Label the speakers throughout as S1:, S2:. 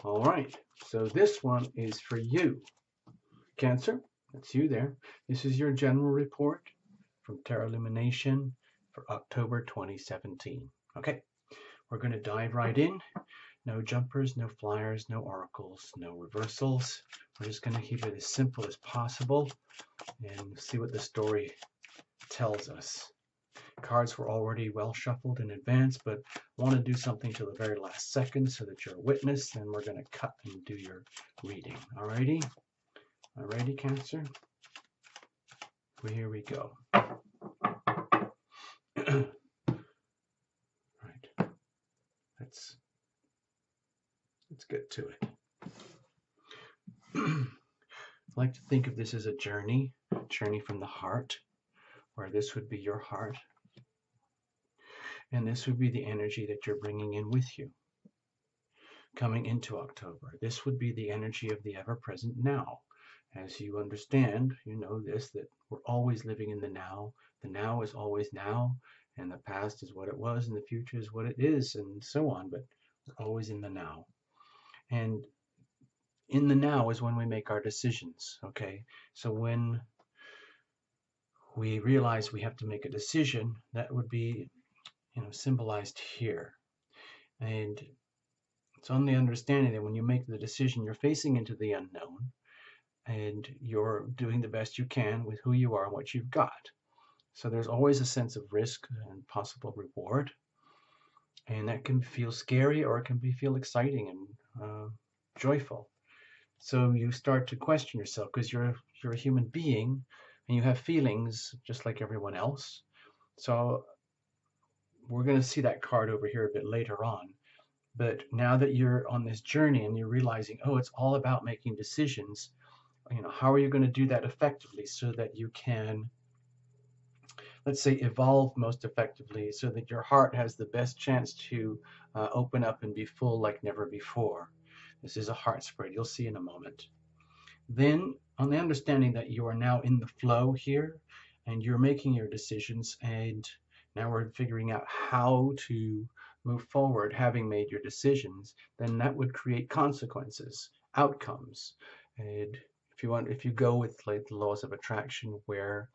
S1: All right, so this one is for you, Cancer. That's you there. This is your general report from Terra Lumination for October 2017. Okay, we're going to dive right in. No jumpers, no flyers, no oracles, no reversals. We're just going to keep it as simple as possible and see what the story tells us. Cards were already well shuffled in advance, but I want to do something to the very last second so that you're a witness, and we're going to cut and do your reading. Alrighty? Alrighty, Cancer? Well, here we go. Right. Let's get to it. I like to think of this as a journey from the heart, where this would be your heart. And this would be the energy that you're bringing in with you. Coming into October, this would be the energy of the ever-present now. As you understand, you know this, that we're always living in the now. The now is always now, and the past is what it was, and the future is what it is, and so on, but we're always in the now. And in the now is when we make our decisions, okay? So when we realize we have to make a decision, that would be, symbolized here. And it's on the understanding that when you make the decision, you're facing into the unknown, and you're doing the best you can with who you are and what you've got. So there's always a sense of risk and possible reward, and that can feel scary or it can feel exciting and joyful. So you start to question yourself because you're a human being and you have feelings just like everyone else. So we're going to see that card over here a bit later on. But now that you're on this journey and you're realizing, oh, it's all about making decisions, how are you going to do that effectively so that you can, let's say, evolve most effectively so that your heart has the best chance to open up and be full like never before. This is a heart spread. You'll see in a moment. Then, on the understanding that you are now in the flow here and you're making your decisions, and now we're figuring out how to move forward having made your decisions, then that would create consequences, outcomes. And if you go with like the laws of attraction, where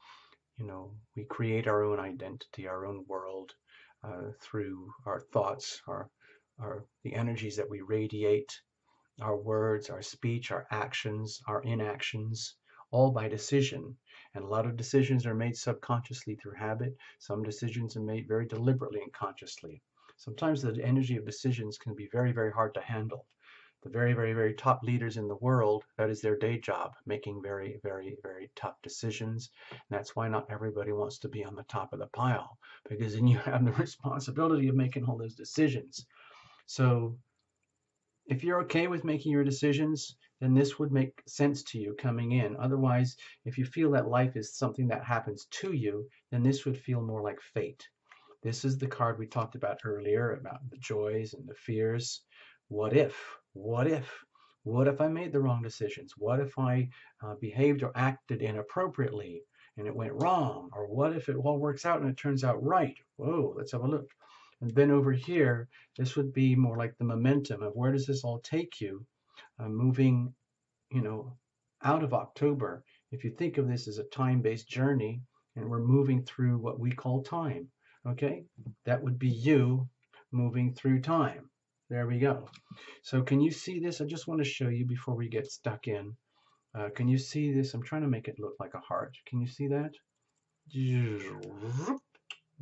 S1: we create our own identity, our own world through our thoughts, the energies that we radiate, our words, our speech, our actions, our inactions, all by decision. And a lot of decisions are made subconsciously through habit. Some decisions are made very deliberately and consciously. Sometimes the energy of decisions can be very, very hard to handle. The very, very, very top leaders in the world, that is their day job, making very, very, very tough decisions. And that's why not everybody wants to be on the top of the pile, because then you have the responsibility of making all those decisions. So if you're okay with making your decisions, then this would make sense to you coming in. Otherwise, if you feel that life is something that happens to you, then this would feel more like fate. This is the card we talked about earlier, about the joys and the fears. What if? What if? What if I made the wrong decisions? What if I behaved or acted inappropriately and it went wrong? Or what if it all works out and it turns out right? Whoa, let's have a look. And then over here, this would be more like the momentum of where does this all take you, moving, out of October. If you think of this as a time-based journey, and we're moving through what we call time, okay? That would be you moving through time. There we go. So can you see this? I just want to show you before we get stuck in. Can you see this? I'm trying to make it look like a heart. Can you see that?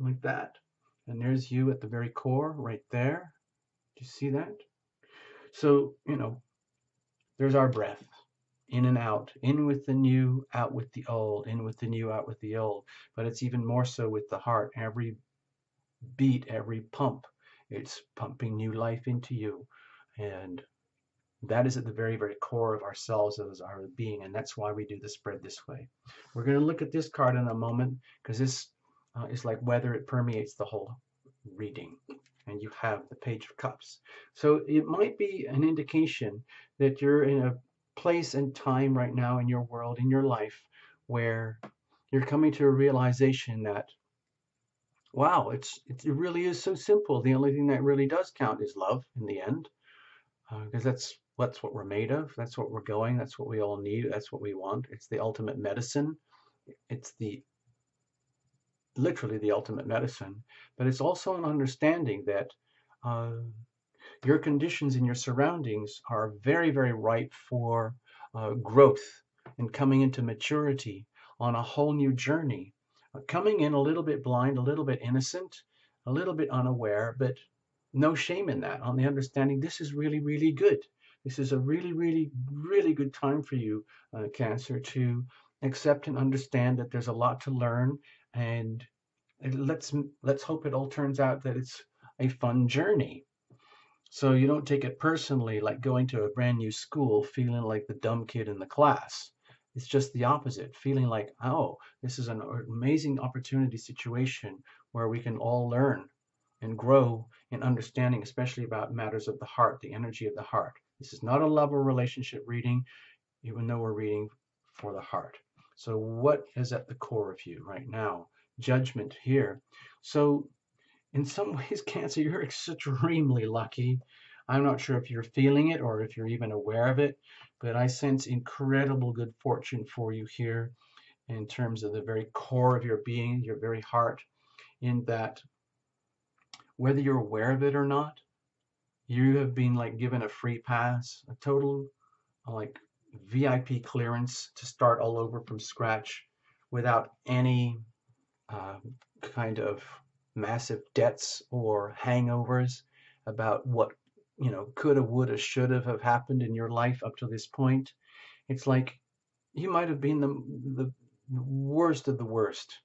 S1: Like that. And there's you at the very core right there. Do you see that? So, there's our breath. In and out. In with the new, out with the old. In with the new, out with the old. But it's even more so with the heart. Every beat, every pump, it's pumping new life into you. And that is at the very, very core of ourselves as our being. And that's why we do the spread this way. We're going to look at this card in a moment because this is like whether it permeates the whole reading. And you have the Page of Cups. So it might be an indication that you're in a place and time right now in your world, in your life, where you're coming to a realization that, wow, it really is so simple. The only thing that really does count is love in the end. because that's what we're made of. That's what we're going. That's what we all need. That's what we want. It's the ultimate medicine. It's the literally the ultimate medicine. But it's also an understanding that uh, your conditions and your surroundings are very, very ripe for growth and coming into maturity on a whole new journey. Coming in a little bit blind, a little bit innocent, a little bit unaware, but no shame in that, on the understanding this is really, really good. This is a really, really, really good time for you, Cancer, to accept and understand that there's a lot to learn, and let's hope it all turns out that it's a fun journey. So you don't take it personally, like going to a brand new school feeling like the dumb kid in the class. It's just the opposite, feeling like, oh, this is an amazing opportunity situation where we can all learn and grow in understanding, especially about matters of the heart, the energy of the heart. This is not a love or relationship reading, even though we're reading for the heart. So what is at the core of you right now? Judgment here. So in some ways, Cancer, you're extremely lucky. I'm not sure if you're feeling it or if you're even aware of it, but I sense incredible good fortune for you here in terms of the very core of your being, your very heart, in that whether you're aware of it or not, you have been like given a free pass, a total like VIP clearance to start all over from scratch without any uh, kind of massive debts or hangovers about what coulda, woulda, shoulda have happened in your life up to this point. It's like you might have been the worst of the worst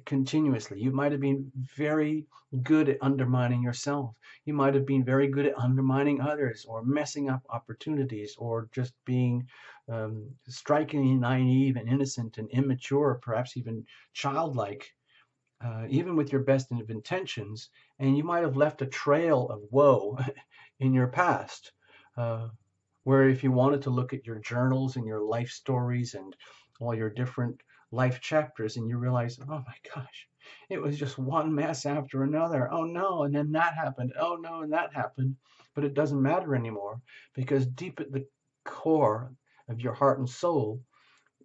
S1: continuously. You might have been very good at undermining yourself. You might have been very good at undermining others or messing up opportunities or just being strikingly naive and innocent and immature, perhaps even childlike, even with your best of intentions, and you might have left a trail of woe in your past. Uh, where if you wanted to look at your journals and your life stories and all your different life chapters, and you realize, oh my gosh, it was just one mess after another. Oh no, and then that happened. Oh no, and that happened. But it doesn't matter anymore because deep at the core of your heart and soul,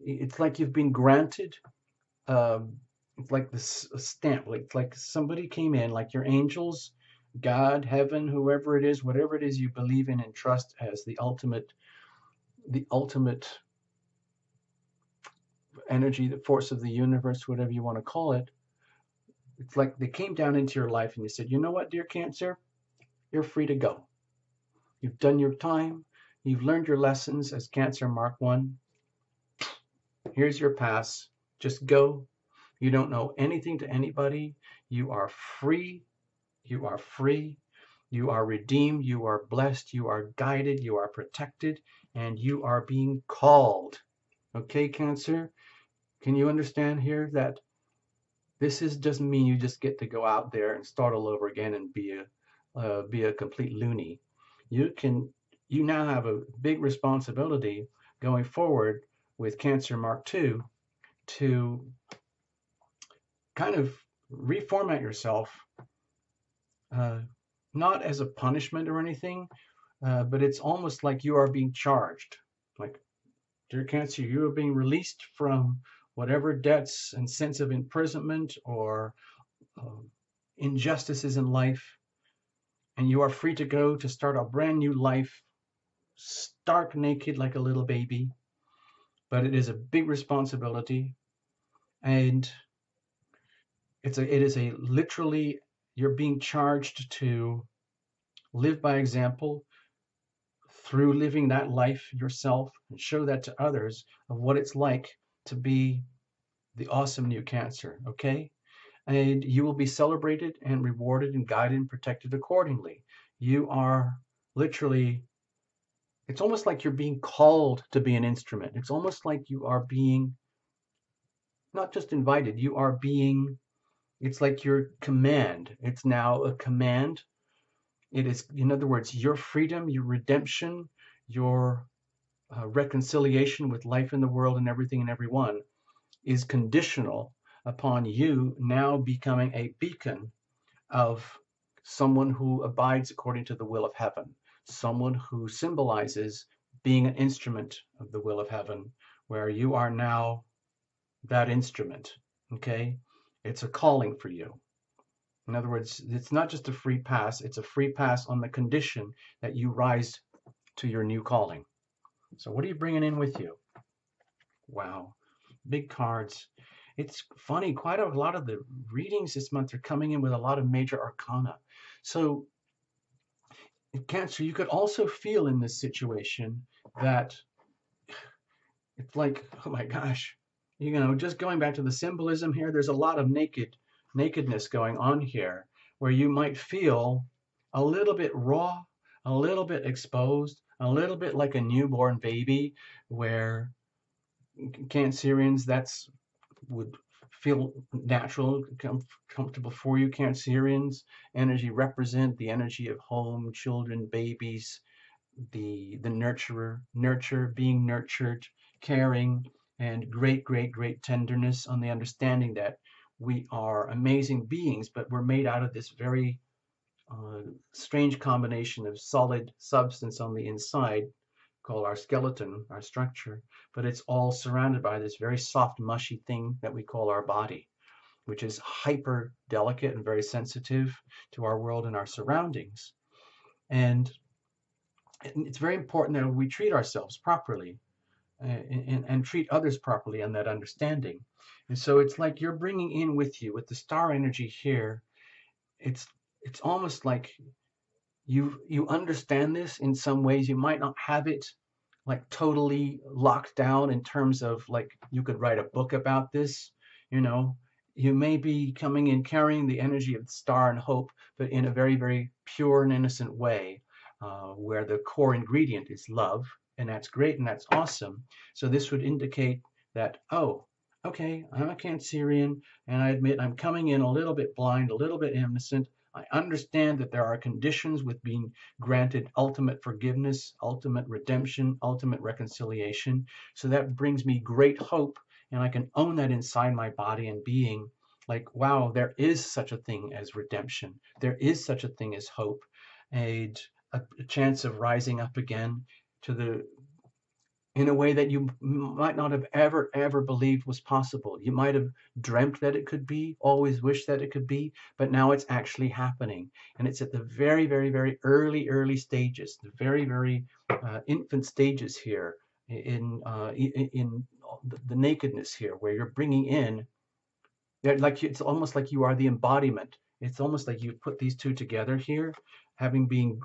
S1: it's like you've been granted um, it's like this stamp, like somebody came in, like your angels, God, heaven, whoever it is, whatever it is you believe in and trust as the ultimate energy, the force of the universe, whatever you want to call it. It's like they came down into your life and you said, you know what, dear Cancer, you're free to go. You've done your time. You've learned your lessons as Cancer Mark 1. Here's your pass. Just go. You don't know anything to anybody. You are free. You are free. You are redeemed. You are blessed. You are guided. You are protected. And you are being called. Okay, Cancer? Can you understand here that doesn't mean you just get to go out there and start all over again and be a complete loony. You now have a big responsibility going forward with Cancer Mark 2 to kind of reformat yourself, uh, not as a punishment or anything, but it's almost like you are being charged. Like, dear Cancer, you are being released from whatever debts and sense of imprisonment or injustices in life, and you are free to go to start a brand new life, stark naked like a little baby. But it is a big responsibility, and it is a literally you're being charged to live by example through living that life yourself and show that to others of what it's like to be the awesome new Cancer, okay? And you will be celebrated and rewarded and guided and protected accordingly. You are literally, it's almost like you're being called to be an instrument. It's almost like you are being not just invited, you are being, it's like your command. It's now a command. It is, in other words, your freedom, your redemption, your reconciliation with life in the world and everything and everyone is conditional upon you now becoming a beacon of someone who abides according to the will of heaven, someone who symbolizes being an instrument of the will of heaven, where you are now that instrument. Okay? It's a calling for you. In other words, it's not just a free pass, it's a free pass on the condition that you rise to your new calling. So, what are you bringing in with you? Wow, big cards. It's funny, quite a lot of the readings this month are coming in with a lot of major arcana. So, in Cancer, you could also feel in this situation that it's like, oh my gosh, just going back to the symbolism here, there's a lot of nakedness going on here where you might feel a little bit raw, a little bit exposed, a little bit like a newborn baby, where Cancerians, that's would feel natural, comfortable for you. Cancerians energy represent the energy of home, children, babies, the nurture, being nurtured, caring, and great tenderness, on the understanding that we are amazing beings, but we're made out of this very strange combination of solid substance on the inside, called our skeleton, our structure, but it's all surrounded by this very soft, mushy thing that we call our body, which is hyper delicate and very sensitive to our world and our surroundings. And it's very important that we treat ourselves properly, and treat others properly on that understanding. And so it's like you're bringing in with you, with the star energy here, it's it's almost like you understand this in some ways. You might not have it like totally locked down in terms of like you could write a book about this, you know. You may be coming in carrying the energy of the star and hope, but in a very pure and innocent way, where the core ingredient is love, and that's great and that's awesome. So this would indicate that, oh, okay, I'm a Cancerian, and I admit I'm coming in a little bit blind, a little bit innocent. I understand that there are conditions with being granted ultimate forgiveness, ultimate redemption, ultimate reconciliation. So that brings me great hope, and I can own that inside my body and being, like, wow, there is such a thing as redemption. There is such a thing as hope, and a chance of rising up again to the in a way that you might not have ever believed was possible. You might have dreamt that it could be, always wished that it could be, but now it's actually happening. And it's at the very early stages, the very infant stages here, in the nakedness here, where you're bringing in, like, it's almost like you are the embodiment. It's almost like you put these two together here, having been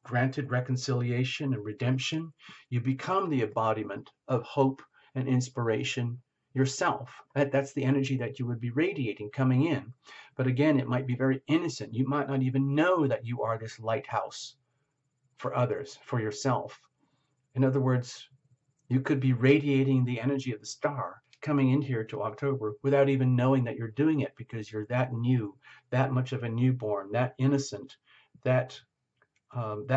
S1: granted reconciliation and redemption. You become the embodiment of hope and inspiration yourself. That's the energy that you would be radiating coming in. But again, it might be very innocent. You might not even know that you are this lighthouse for others, for yourself. In other words, you could be radiating the energy of the star coming in here to October without even knowing that you're doing it, because you're that new, that much of a newborn, that innocent, that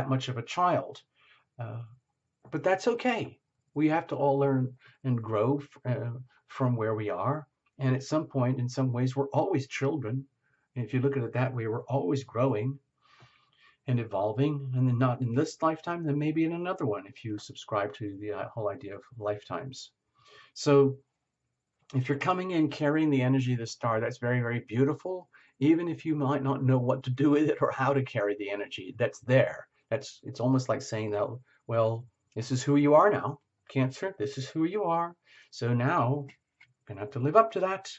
S1: much of a child. Uh, but that's okay. We have to all learn and grow from where we are. And at some point, in some ways, we're always children. And if you look at it that way, we're always growing and evolving. And then not in this lifetime, then maybe in another one, if you subscribe to the whole idea of lifetimes. So if you're coming in carrying the energy of the star, that's very beautiful. Even if you might not know what to do with it or how to carry the energy that's there. It's almost like saying that, well, this is who you are now, Cancer. This is who you are. So now you're gonna have to live up to that.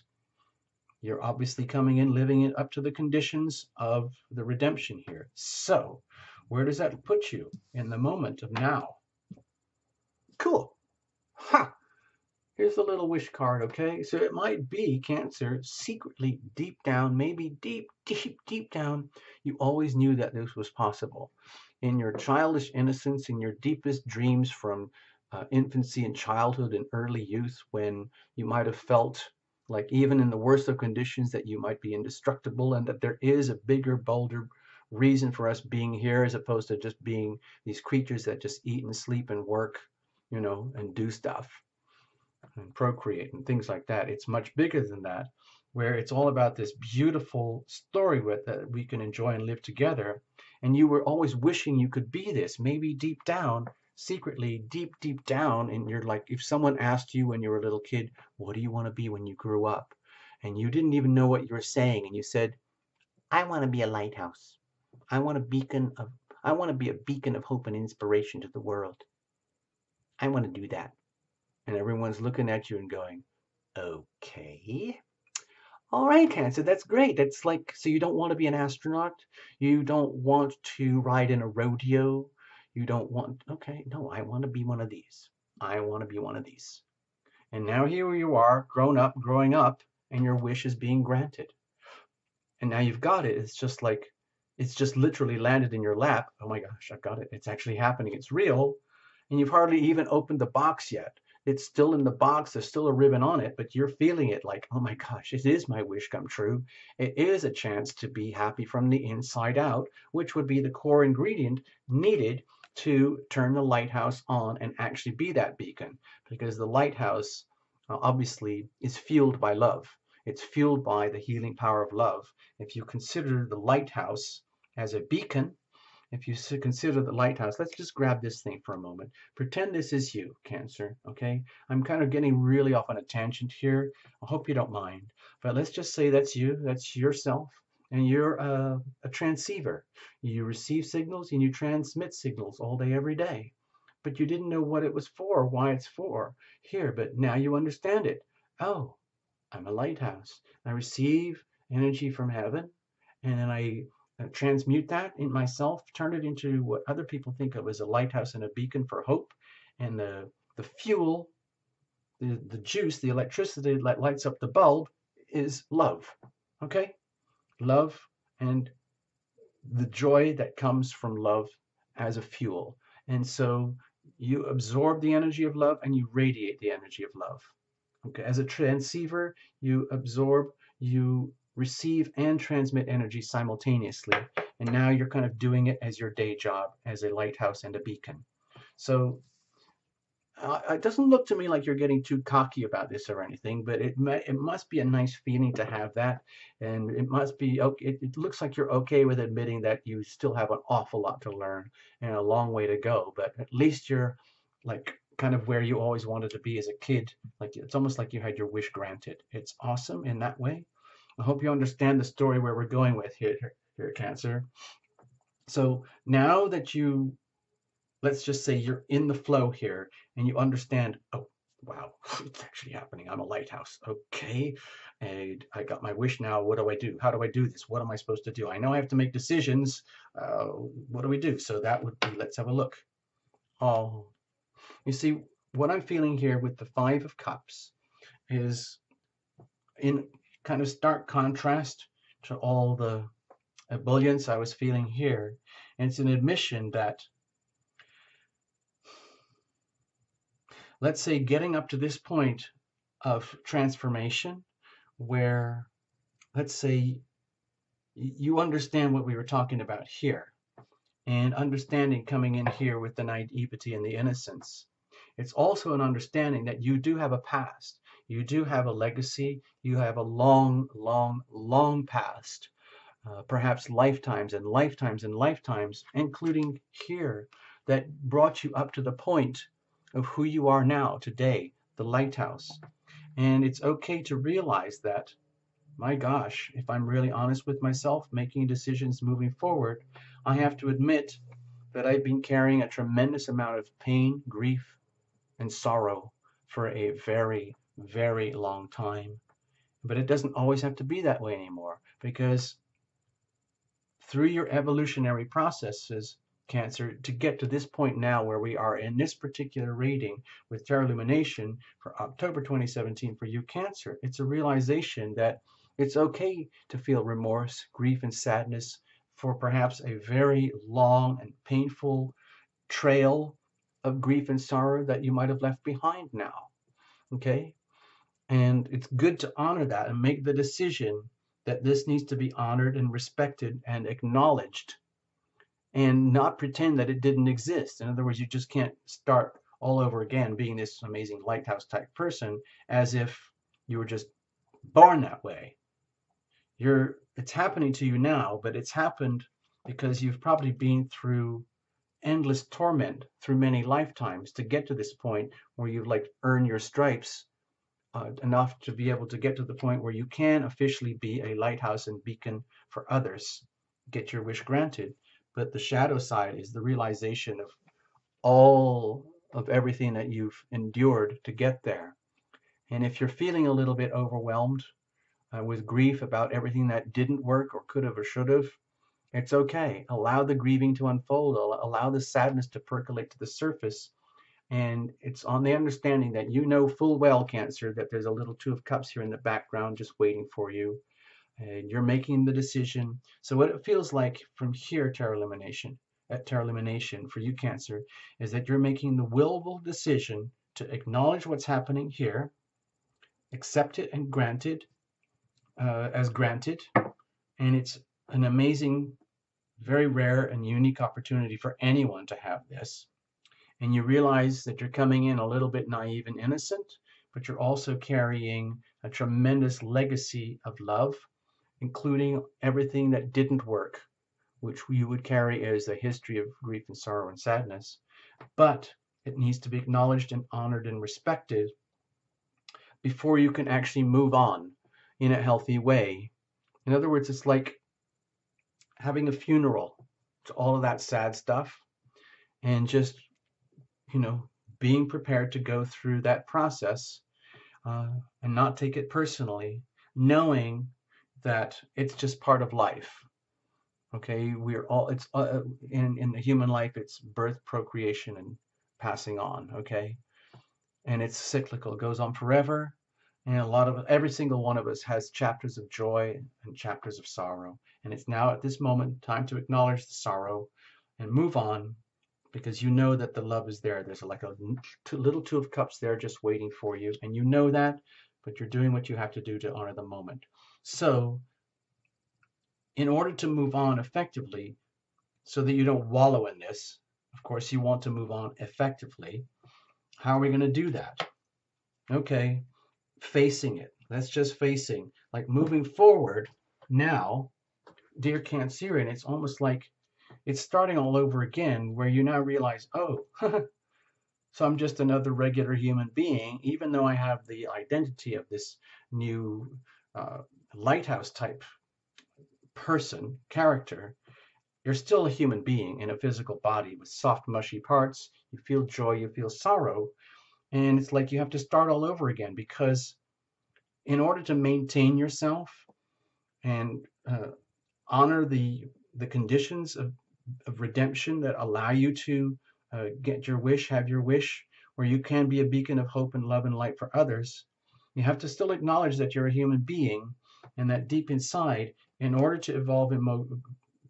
S1: You're obviously coming in, living it up to the conditions of the redemption here. So where does that put you in the moment of now? Cool. Ha! Here's the little wish card, okay? So it might be, Cancer, secretly, deep down, maybe deep down, you always knew that this was possible. In your childish innocence, in your deepest dreams from infancy and childhood and early youth, when you might have felt like, even in the worst of conditions, that you might be indestructible, and that there is a bigger, bolder reason for us being here, as opposed to just being these creatures that just eat and sleep and work, and do stuff and procreate and things like that. It's much bigger than that, where it's all about this beautiful story with that we can enjoy and live together. and you were always wishing you could be this. Maybe deep down, secretly, deep down, and you're like, if someone asked you when you were a little kid, what do you want to be when you grew up? And you didn't even know what you were saying, and you said, I want to be a lighthouse. I want a beacon of I want to be a beacon of hope and inspiration to the world. I want to do that. And everyone's looking at you and going, okay. All right, Cancer, that's great. That's like, so you don't want to be an astronaut? You don't want to ride in a rodeo? You don't want, okay, no, I want to be one of these. I want to be one of these. And now here you are, growing up, and your wish is being granted. And now you've got it. It's just like, it's just literally landed in your lap. Oh my gosh, I've got it. It's actually happening. It's real. And you've hardly even opened the box yet. It's still in the box. There's still a ribbon on it, but you're feeling it like, oh my gosh, it is my wish come true. It is a chance to be happy from the inside out, which would be the core ingredient needed to turn the lighthouse on and actually be that beacon. Because the lighthouse obviously is fueled by love. It's fueled by the healing power of love. If you consider the lighthouse as a beacon, if you consider the lighthouse, let's just grab this thing for a moment. Pretend this is you, Cancer, okay? I'm kind of getting really off on a tangent here. I hope you don't mind. But let's just say that's you, that's yourself, and you're a transceiver. You receive signals and you transmit signals all day, every day. But you didn't know what it was for, why it's for. Here, but now you understand it. Oh, I'm a lighthouse. I receive energy from heaven, and then I transmute that in myself, turn it into what other people think of as a lighthouse and a beacon for hope. And the fuel, the juice, the electricity that lights up the bulb is love. Okay? Love and the joy that comes from love as a fuel. And so you absorb the energy of love and you radiate the energy of love. Okay, as a transceiver, you absorb, you receive and transmit energy simultaneously. And now you're kind of doing it as your day job as a lighthouse and a beacon. So it doesn't look to me like you're getting too cocky about this or anything, but it must be a nice feeling to have that. And it must be, okay, it looks like you're okay with admitting that you still have an awful lot to learn and a long way to go, but at least you're like kind of where you always wanted to be as a kid. Like it's almost like you had your wish granted. It's awesome in that way. I hope you understand the story where we're going with here, Cancer. So now that you, let's just say you're in the flow here and you understand, oh, wow, it's actually happening. I'm a lighthouse. Okay. And I got my wish now. What do I do? How do I do this? What am I supposed to do? I know I have to make decisions. What do we do? So that would be, let's have a look. Oh, you see, what I'm feeling here with the Five of Cups is in kind of stark contrast to all the ebullience I was feeling here. And it's an admission that, let's say, getting up to this point of transformation where, let's say, you understand what we were talking about here, and understanding coming in here with the naivety and the innocence. It's also an understanding that you do have a past. You do have a legacy. You have a long past, perhaps lifetimes and lifetimes and lifetimes, including here, that brought you up to the point of who you are now today, the lighthouse. And it's okay to realize that, my gosh, if I'm really honest with myself, making decisions moving forward, I have to admit that I've been carrying a tremendous amount of pain, grief, and sorrow for a very long time. But it doesn't always have to be that way anymore, because through your evolutionary processes, Cancer, to get to this point now where we are in this particular reading with Tarot Illumination for October 2017 for you, Cancer, it's a realization that it's okay to feel remorse, grief, and sadness for perhaps a very long and painful trail of grief and sorrow that you might have left behind now. Okay? And it's good to honor that and make the decision that this needs to be honored and respected and acknowledged, and not pretend that it didn't exist. In other words, you just can't start all over again being this amazing lighthouse type person as if you were just born that way. It's happening to you now, but it's happened because you've probably been through endless torment through many lifetimes to get to this point where you've like earned your stripes enough to be able to get to the point where you can officially be a lighthouse and beacon for others, get your wish granted. But the shadow side is the realization of all of everything that you've endured to get there. And if you're feeling a little bit overwhelmed with grief about everything that didn't work or could have or should have, it's okay. Allow the grieving to unfold, allow the sadness to percolate to the surface. And it's on the understanding that you know full well, Cancer, that there's a little Two of Cups here in the background just waiting for you. And you're making the decision. So what it feels like from here, Tarot Illumination for you, Cancer, is that you're making the willful decision to acknowledge what's happening here, accept it and grant it as granted. And it's an amazing, very rare and unique opportunity for anyone to have this. And you realize that you're coming in a little bit naive and innocent, but you're also carrying a tremendous legacy of love, including everything that didn't work, which you would carry as a history of grief and sorrow and sadness. But it needs to be acknowledged and honored and respected before you can actually move on in a healthy way. In other words, it's like having a funeral to all of that sad stuff and just, being prepared to go through that process and not take it personally, knowing that it's just part of life. Okay, we're all, it's in the human life, it's birth, procreation, and passing on. Okay, and it's cyclical, it goes on forever. And every single one of us has chapters of joy and chapters of sorrow. And it's now at this moment time to acknowledge the sorrow and move on, because you know that the love is there. There's like a little Two of Cups there just waiting for you. And you know that, but you're doing what you have to do to honor the moment. So in order to move on effectively, so that you don't wallow in this, of course, you want to move on effectively. How are we going to do that? Okay, facing it. That's just facing, like moving forward now, dear Cancerian. It's almost like it's starting all over again, where you now realize, oh, so I'm just another regular human being, even though I have the identity of this new lighthouse type person, character. You're still a human being in a physical body with soft, mushy parts. You feel joy, you feel sorrow. And it's like you have to start all over again, because in order to maintain yourself and honor the conditions of redemption that allow you to get your wish, have your wish, where you can be a beacon of hope and love and light for others, you have to still acknowledge that you're a human being, and that deep inside, in order to evolve and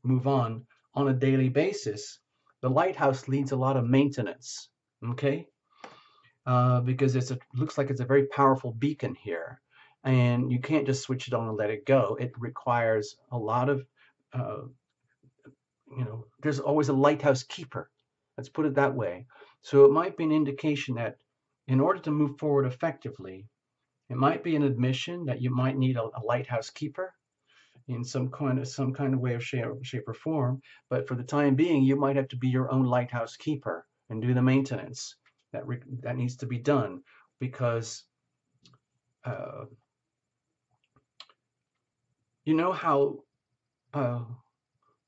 S1: move on a daily basis, the lighthouse needs a lot of maintenance, okay? Because looks like it's a very powerful beacon here, and you can't just switch it on and let it go. It requires a lot of there's always a lighthouse keeper. Let's put it that way. So it might be an indication that in order to move forward effectively, it might be an admission that you might need a lighthouse keeper in some kind of way of shape or form. But for the time being, you might have to be your own lighthouse keeper and do the maintenance that needs to be done, because you know how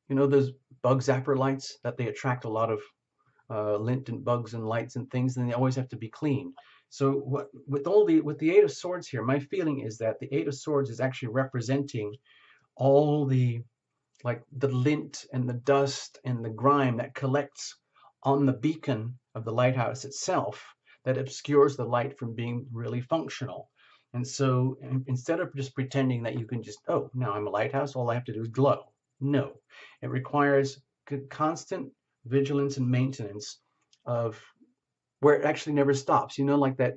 S1: those bug zapper lights that they attract a lot of lint and bugs and lights and things, and they always have to be clean. So with the Eight of Swords here, my feeling is that the Eight of Swords is actually representing all the lint and the dust and the grime that collects on the beacon of the lighthouse itself, that obscures the light from being really functional. And so instead of just pretending that you can just, oh, now I'm a lighthouse, all I have to do is glow. No, it requires constant vigilance and maintenance of where it actually never stops. Like that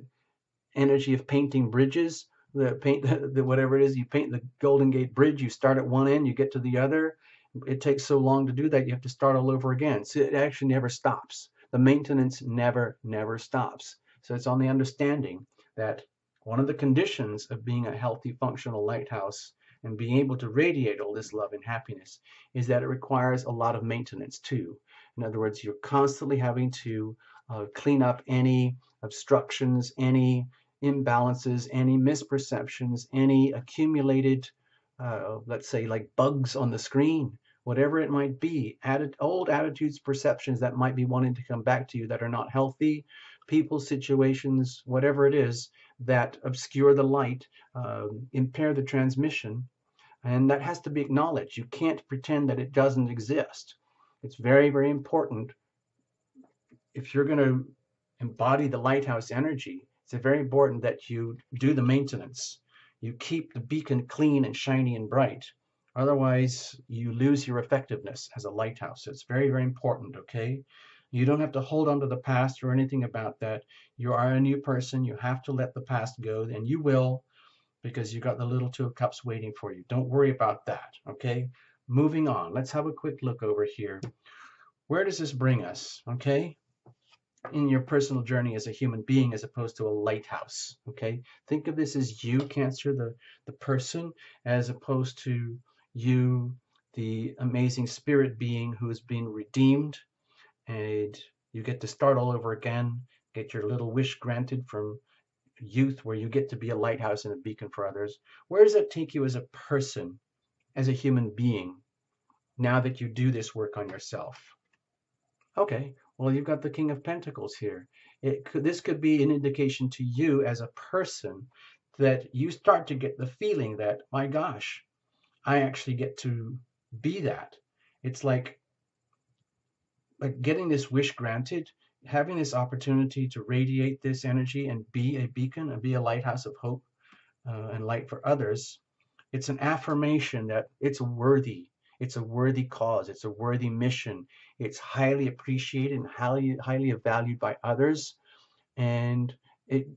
S1: energy of painting bridges, the whatever it is, you paint the Golden Gate Bridge, you start at one end, you get to the other. It takes so long to do that, you have to start all over again. So it actually never stops. The maintenance never stops. So it's on the understanding that one of the conditions of being a healthy, functional lighthouse and being able to radiate all this love and happiness is that it requires a lot of maintenance too. In other words, you're constantly having to clean up any obstructions, any imbalances, any misperceptions, any accumulated, let's say, like bugs on the screen, whatever it might be, old attitudes, perceptions that might be wanting to come back to you that are not healthy, people, situations, whatever it is that obscure the light, impair the transmission, and that has to be acknowledged. You can't pretend that it doesn't exist. It's very, very important. If you're going to embody the lighthouse energy, it's very important that you do the maintenance. You keep the beacon clean and shiny and bright. Otherwise, you lose your effectiveness as a lighthouse. So it's very, very important, okay? You don't have to hold on to the past or anything about that. You are a new person. You have to let the past go, and you will, because you got the little two of cups waiting for you. Don't worry about that, okay? Moving on. Let's have a quick look over here. Where does this bring us, okay? In your personal journey as a human being as opposed to a lighthouse, okay? Think of this as you, Cancer, the person, as opposed to you, the amazing spirit being who has been redeemed, and you get to start all over again, get your little wish granted from youth where you get to be a lighthouse and a beacon for others. Where does that take you as a person, as a human being, now that you do this work on yourself? Okay, well, you've got the King of Pentacles here. This could be an indication to you as a person that you start to get the feeling that, my gosh, I actually get to be that. It's like getting this wish granted, having this opportunity to radiate this energy and be a beacon and be a lighthouse of hope and light for others. It's an affirmation that it's a worthy cause, it's a worthy mission, it's highly appreciated and highly valued by others, and it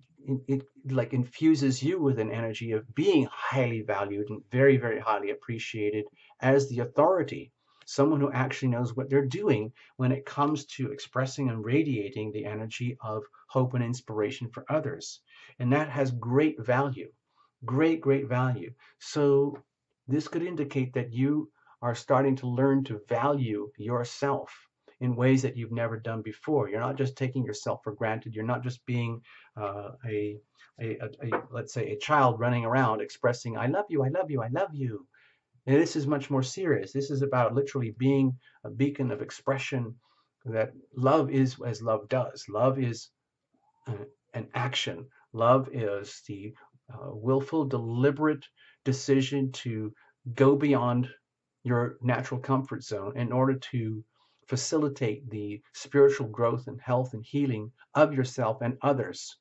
S1: like infuses you with an energy of being highly valued and very, very highly appreciated as the authority, someone who actually knows what they're doing when it comes to expressing and radiating the energy of hope and inspiration for others. And that has great value, great, great value. So this could indicate that you are starting to learn to value yourself in ways that you've never done before. You're not just taking yourself for granted. You're not just being let's say, a child running around expressing, I love you, I love you, I love you. And this is much more serious. This is about literally being a beacon of expression that love is as love does. Love is an action. Love is the willful, deliberate decision to go beyond your natural comfort zone in order to facilitate the spiritual growth and health and healing of yourself and others.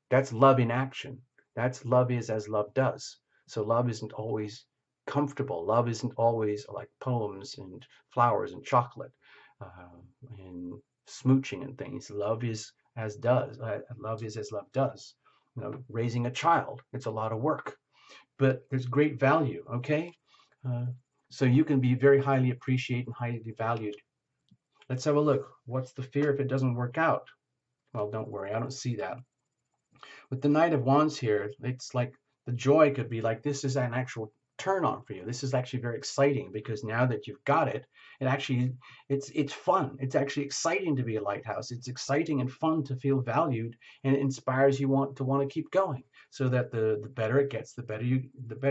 S1: That's love in action. That's love is as love does. So love isn't always comfortable. Love isn't always like poems and flowers and chocolate and smooching and things. Love is as does. Love is as love does. You know, raising a child, it's a lot of work, but there's great value. Okay, so you can be very highly appreciated and highly valued. Let's have a look. What's the fear if it doesn't work out? Well, don't worry, I don't see that. With the Knight of Wands here, it's like the joy could be like, this is an actual turn on for you. This is actually very exciting because now that you've got it, it's fun. It's actually exciting to be a lighthouse. It's exciting and fun to feel valued, and it inspires you want to keep going. So that the better it gets, the better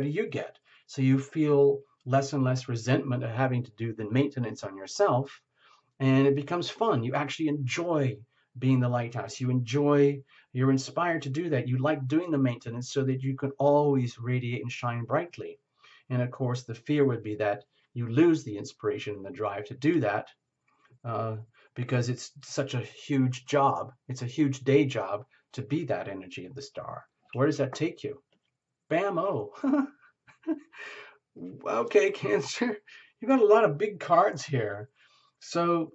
S1: you get. So you feel less and less resentment of having to do the maintenance on yourself, and it becomes fun. You actually enjoy being the lighthouse. You're inspired to do that. You like doing the maintenance so that you can always radiate and shine brightly. And of course, the fear would be that you lose the inspiration and the drive to do that because it's such a huge job. It's a huge day job to be that energy of the star. Where does that take you? Bam, oh. Okay, Cancer. You've got a lot of big cards here. So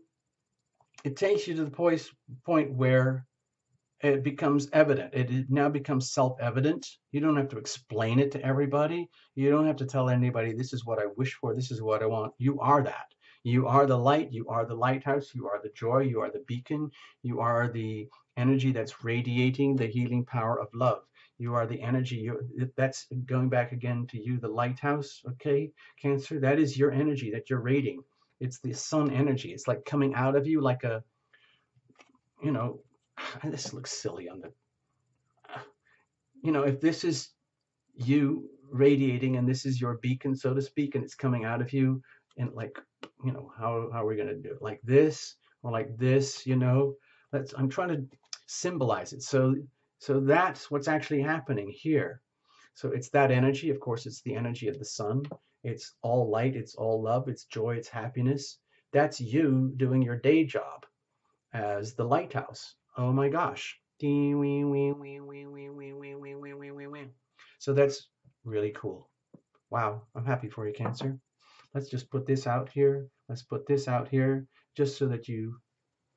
S1: it takes you to the point where it becomes evident. It now becomes self-evident. You don't have to explain it to everybody. You don't have to tell anybody, this is what I wish for, this is what I want. You are that. You are the light. You are the lighthouse. You are the joy. You are the beacon. You are the energy that's radiating the healing power of love. You are the energy. That's going back again to you, the lighthouse, okay, Cancer? That is your energy that you're radiating. It's the sun energy. It's like coming out of you like a, you know, this looks silly on the, if this is you radiating and this is your beacon, so to speak, and it's coming out of you, and like, how are we going to do it? Like this or like this, I'm trying to symbolize it. So that's what's actually happening here. So it's that energy. Of course, it's the energy of the sun. It's all light, it's all love, it's joy, it's happiness. That's you doing your day job as the lighthouse. Oh my gosh. So that's really cool. Wow, I'm happy for you, Cancer. Let's just put this out here. Let's put this out here just so that you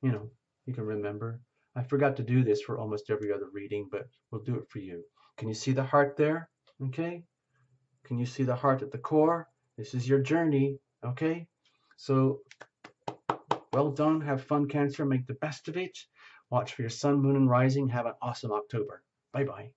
S1: can remember. I forgot to do this for almost every other reading, but we'll do it for you. Can you see the heart there? Okay. Can you see the heart at the core? This is your journey. Okay. So well done. Have fun, Cancer. Make the best of it. Watch for your sun, moon, and rising. Have an awesome October. Bye-bye.